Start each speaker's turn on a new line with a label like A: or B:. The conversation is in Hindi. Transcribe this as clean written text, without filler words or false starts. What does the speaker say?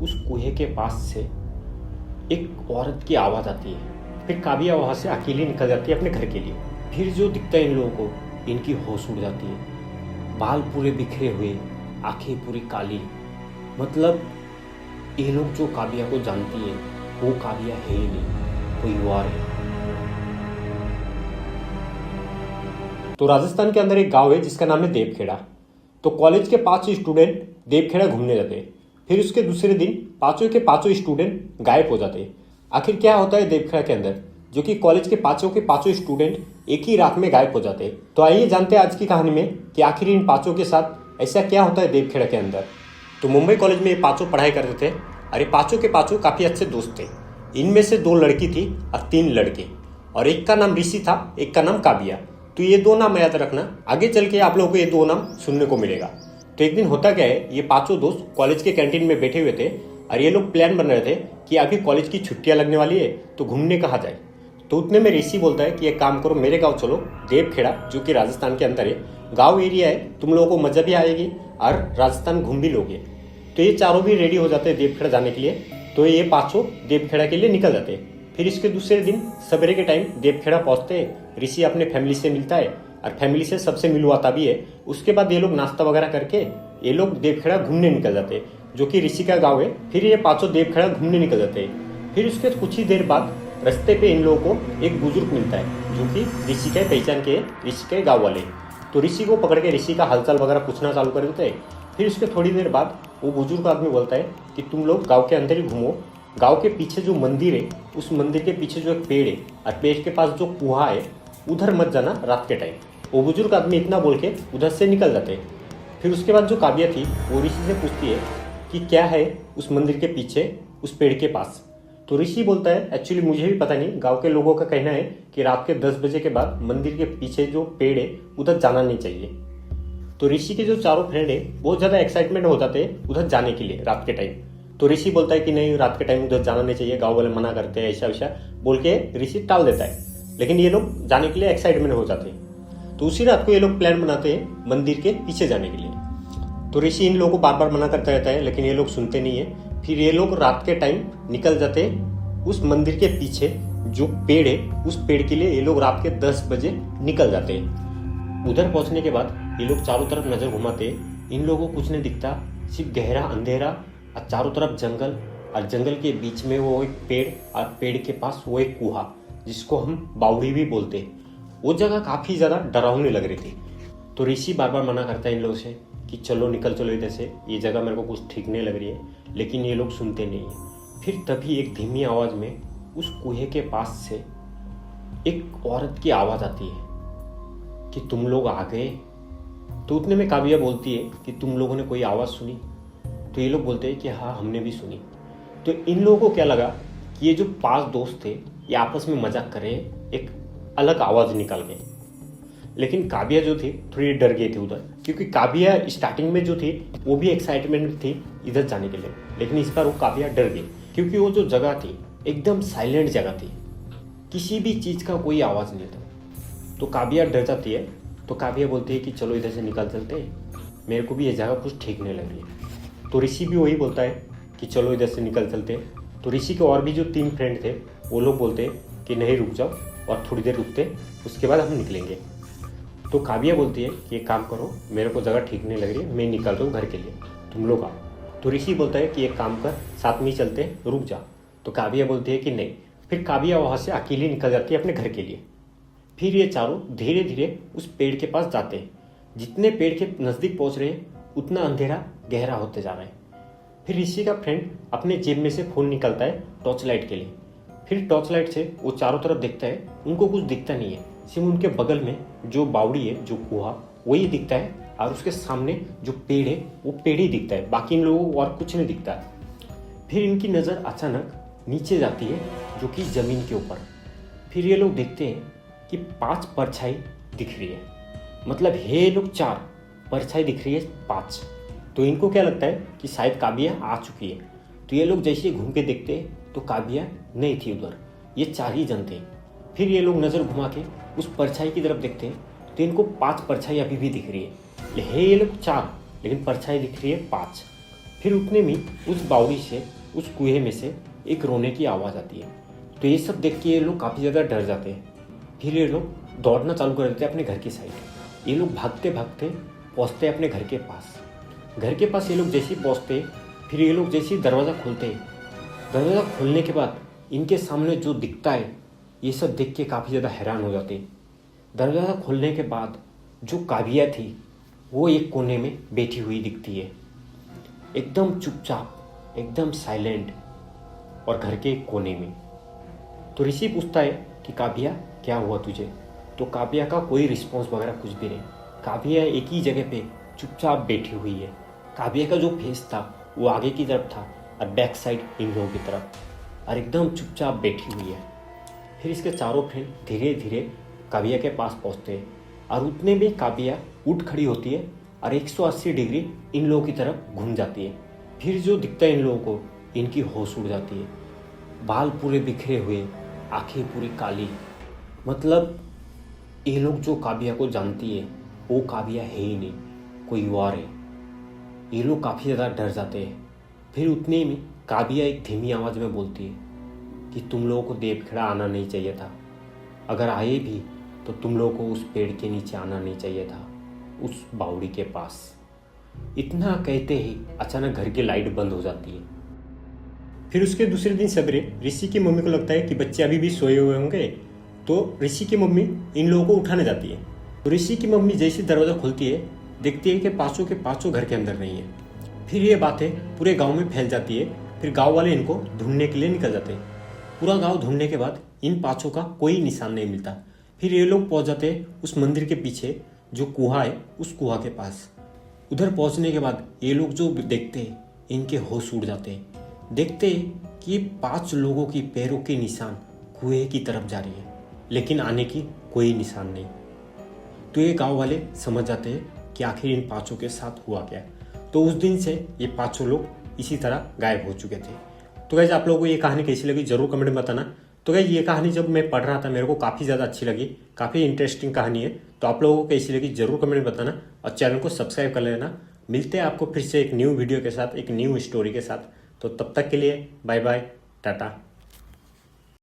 A: उस कुएं के पास से एक औरत की आवाज़ आती है। फिर काबिया वहाँ से अकेली निकल जाती है अपने घर के लिए। फिर जो दिखता है इन लोगों को, इनकी होश उड़ जाती है। बाल पूरे बिखरे हुए, आंखें पूरी काली। मतलब ये लोग जो काबिया को जानती है वो काबिया है ही नहीं, कोई और है। तो राजस्थान के अंदर एक गांव है जिसका नाम है देवखेड़ा। तो कॉलेज के 5 स्टूडेंट देवखेड़ा घूमने जाते हैं। फिर उसके दूसरे दिन पांचों के पांचों स्टूडेंट गायब हो जाते हैं। आखिर क्या होता है देवखेड़ा के अंदर, जो कि कॉलेज के पांचों स्टूडेंट एक ही रात में गायब हो जाते हैं। तो आइए जानते हैं आज की कहानी में कि आखिर इन पांचों के साथ ऐसा क्या होता है देवखेड़ा के अंदर। तो मुंबई कॉलेज में ये पांचों पढ़ाई करते थे और ये पांचों के पांचों काफी अच्छे दोस्त थे। इनमें से 2 लड़की थी और 3 लड़के, और एक का नाम ऋषि था, एक का नाम काबिया। तो ये 2 नाम याद रखना, आगे चल के आप लोगों को ये 2 नाम सुनने को मिलेगा। तो एक दिन होता क्या है, ये पांचों दोस्त कॉलेज के कैंटीन में बैठे हुए थे और ये लोग प्लान बन रहे थे कि अभी कॉलेज की छुट्टियां लगने वाली है तो घूमने कहाँ जाए। तो उतने में ऋषि बोलता है कि एक काम करो, मेरे गांव चलो, देवखेड़ा, जो कि राजस्थान के अंदर है। गांव एरिया है, तुम लोगों को मजा भी आएगी और राजस्थान घूम भी लोगे। तो ये चारों भी रेडी हो जाते हैं देवखेड़ा जाने के लिए। तो ये पांचों देवखेड़ा के लिए निकल जाते हैं। फिर इसके दूसरे दिन सवेरे के टाइम देवखेड़ा पहुंचते हैं। ऋषि अपने फैमिली से मिलता है और फैमिली से सबसे मिलवाता भी है। उसके बाद ये लोग नाश्ता वगैरह करके ये लोग देवखेड़ा घूमने निकल जाते हैं, जो कि ऋषि का गांव है। फिर ये पांचों देवखेड़ा घूमने निकल जाते हैं। फिर उसके कुछ ही देर बाद रास्ते पे इन लोगों को एक बुजुर्ग मिलता है, जो कि ऋषि के पहचान के ऋषि के गाँव वाले। तो ऋषि को पकड़ के ऋषि का हालचाल वगैरह पूछना चालू कर देते हैं। फिर उसके थोड़ी देर बाद वो बुजुर्ग आदमी बोलता है कि तुम लोग गांव के अंदर ही घूमो, गांव के पीछे जो मंदिर है उस मंदिर के पीछे जो एक पेड़ है और पेड़ के पास जो कुआं है उधर मत जाना रात के टाइम। वो बुजुर्ग आदमी इतना बोल के उधर से निकल जाते हैं। फिर उसके बाद जो काव्या थी वो ऋषि से पूछती है कि क्या है उस मंदिर के पीछे उस पेड़ के पास। तो ऋषि बोलता है एक्चुअली मुझे भी पता नहीं, गाँव के लोगों का कहना है कि रात के 10 बजे के बाद मंदिर के पीछे जो पेड़ है उधर जाना नहीं चाहिए। तो ऋषि के जो चारों फ्रेंड है बहुत ज़्यादा एक्साइटमेंट हो जाते हैं उधर जाने के लिए रात के टाइम। तो ऋषि बोलता है कि नहीं, रात के टाइम उधर जाना नहीं चाहिए, गांव वाले मना करते हैं, ऐसा वैसा बोल के ऋषि टाल देता है। लेकिन ये लोग जाने के लिए एक्साइटमेंट हो जाते हैं। तो उसी रात को ये लोग प्लान बनाते हैं मंदिर के पीछे जाने के लिए। तो ऋषि इन लोगों को बार बार मना करता रहता है, लेकिन ये लोग सुनते नहीं है। फिर ये लोग रात के टाइम निकल जाते हैं उस मंदिर के पीछे जो पेड़ है उस पेड़ के लिए। ये लोग रात के 10 बजे निकल जाते हैं। उधर पहुंचने के बाद ये लोग चारों तरफ नजर घुमाते। इन लोगों को कुछ नहीं दिखता, सिर्फ गहरा अंधेरा और चारों तरफ जंगल, और जंगल के बीच में वो एक पेड़ और पेड़ के पास वो एक कुआ जिसको हम बावड़ी भी बोलते हैं। वो जगह काफी ज्यादा डरावनी लग रही थी। तो ऋषि बार बार मना करता है इन लोगों से कि चलो निकल चलो इधर से, ये जगह मेरे को कुछ ठीक नहीं लग रही है। लेकिन ये लोग सुनते नहीं है। फिर तभी एक धीमी आवाज में उस कुएं के पास से एक औरत की आवाज आती है कि तुम लोग आ गए। तो उतने में काबिया बोलती है कि तुम लोगों ने कोई आवाज़ सुनी। तो ये लोग बोलते हैं कि हाँ हमने भी सुनी। तो इन लोगों को क्या लगा कि ये जो 5 दोस्त थे ये आपस में मजाक कर रहे हैं, एक अलग आवाज़ निकाल गए। लेकिन काबिया जो थी थोड़ी डर गई थी उधर, क्योंकि काबिया स्टार्टिंग में जो थी वो भी एक्साइटमेंट थी इधर जाने के लिए। लेकिन इस बार वो काबिया डर गई, क्योंकि वो जो जगह थी एकदम साइलेंट जगह थी, किसी भी चीज़ का कोई आवाज़ नहीं था। तो काबिया डर जाती है। तो काबिया बोलती है कि चलो इधर से निकल चलते हैं, मेरे को भी ये जगह कुछ ठीक नहीं लग रही है। तो ऋषि भी वही बोलता है कि चलो इधर से निकल चलते हैं। तो ऋषि के और भी जो 3 फ्रेंड थे वो लोग बोलते हैं कि नहीं रुक जाओ, और थोड़ी देर रुकते उसके बाद हम निकलेंगे। तो काबिया बोलती है कि एक काम करो, मेरे को जगह ठीक नहीं लग रही है, मैं निकल रहा हूँ घर के लिए, तुम लोग आओ। तो ऋषि बोलता है कि एक काम कर, साथ में ही चलते हैं, रुक जा। तो काबिया बोलती है कि नहीं। फिर काबिया वहाँ से अकेली निकल जाती है अपने घर के लिए। फिर ये चारों धीरे धीरे उस पेड़ के पास जाते हैं। जितने पेड़ के नज़दीक पहुंच रहे हैं उतना अंधेरा गहरा होते जा रहा है। फिर ऋषि का फ्रेंड अपने जेब में से फोन निकालता है टॉर्च लाइट के लिए। फिर टॉर्च लाइट से वो चारों तरफ देखता है, उनको कुछ दिखता नहीं है, सिर्फ उनके बगल में जो बावड़ी है, जो कुआ, वही दिखता है, और उसके सामने जो पेड़ है वो पेड़ ही दिखता है, बाकी इन लोगों को और कुछ नहीं दिखता है। फिर इनकी नज़र अचानक नीचे जाती है, जो कि ज़मीन के ऊपर। फिर ये लोग देखते हैं कि 5 परछाई दिख रही है, मतलब है लोग 4, परछाई दिख रही है 5। तो इनको क्या लगता है कि शायद काबिया आ चुकी है। तो ये लोग जैसे घूम के देखते हैं तो काबिया नहीं थी उधर, ये 4 ही जन थे। फिर ये लोग नज़र घुमा के उस परछाई की तरफ देखते हैं तो इनको 5 परछाई अभी भी दिख रही है। ये लोग 4, लेकिन परछाई दिख रही है 5। फिर उतने में उस बावड़ी से, उस कुएं में से एक रोने की आवाज़ आती है। तो ये सब देख के ये लोग काफ़ी ज़्यादा डर जाते हैं। फिर ये लोग दौड़ना चालू कर देते हैं अपने घर की साइड। ये लोग भागते भागते पहुँचते हैं अपने घर के पास। घर के पास ये लोग जैसे ही पहुँचते, फिर ये लोग जैसे ही दरवाज़ा खोलते, दरवाज़ा खोलने के बाद इनके सामने जो दिखता है ये सब देख के काफ़ी ज़्यादा हैरान हो जाते। दरवाज़ा खोलने के बाद जो काव्या थी वो एक कोने में बैठी हुई दिखती है, एकदम चुपचाप, एकदम साइलेंट, और घर के एक कोने में। तो ऋषि पूछता है कि काव्या क्या हुआ तुझे? तो काव्या का कोई रिस्पॉन्स वगैरह कुछ भी नहीं। काव्या एक ही जगह पे चुपचाप बैठी हुई है। काव्या का जो फेस था वो आगे की तरफ था और बैक साइड इन लोगों की तरफ, और एकदम चुपचाप बैठी हुई है। फिर इसके चारों फ्रेंड धीरे धीरे काव्या के पास पहुंचते हैं और उतने में काव्या उठ खड़ी होती है और 180 डिग्री इन लोगों की तरफ घूम जाती है। फिर जो दिखता है इन लोगों को, इनकी होश उड़ जाती है। बाल पूरे बिखरे हुए, आंखें पूरी काली, मतलब ये लोग जो काव्या को जानती है वो काव्या है ही नहीं, कोई और है। ये लोग काफ़ी ज़्यादा डर जाते हैं। फिर उतने में काव्या एक धीमी आवाज़ में बोलती है कि तुम लोगों को देवखेड़ा आना नहीं चाहिए था, अगर आए भी तो तुम लोगों को उस पेड़ के नीचे आना नहीं चाहिए था, उस बावड़ी के पास। इतना कहते ही अचानक घर की लाइट बंद हो जाती है। फिर उसके दूसरे दिन सवेरे ऋषि की मम्मी को लगता है कि बच्चे अभी भी सोए हुए होंगे, तो ऋषि की मम्मी इन लोगों को उठाने जाती है। तो ऋषि की मम्मी जैसे दरवाज़ा खोलती है, देखती है कि पाँचों के पाँचों घर के अंदर नहीं है। फिर ये बातें पूरे गांव में फैल जाती है। फिर गांव वाले इनको ढूंढने के लिए निकल जाते हैं। पूरा गांव ढूंढने के बाद इन पाँचों का कोई निशान नहीं मिलता। फिर ये लोग पहुंच जाते हैं उस मंदिर के पीछे जो कुआं है, उस कुआं के पास। उधर पहुंचने के बाद ये लोग जो देखते हैं, इनके होश उड़ जाते हैं। देखते हैं कि 5 लोगों की पैरों के निशान कुएं की तरफ जा रही है, लेकिन आने की कोई निशान नहीं। तो ये गांव वाले समझ जाते हैं कि आखिर इन 5 के साथ हुआ क्या। तो उस दिन से ये 5 लोग इसी तरह गायब हो चुके थे। तो गाइस, आप लोगों को ये कहानी कैसी लगी जरूर कमेंट में बताना। तो गाइस, ये कहानी जब मैं पढ़ रहा था मेरे को काफ़ी ज़्यादा अच्छी लगी, काफ़ी इंटरेस्टिंग कहानी है। तो आप लोगों को कैसी लगी जरूर कमेंट में बताना और चैनल को सब्सक्राइब कर लेना। मिलते हैं आपको फिर से एक न्यू वीडियो के साथ, एक न्यू स्टोरी के साथ। तो तब तक के लिए बाय बाय, टाटा।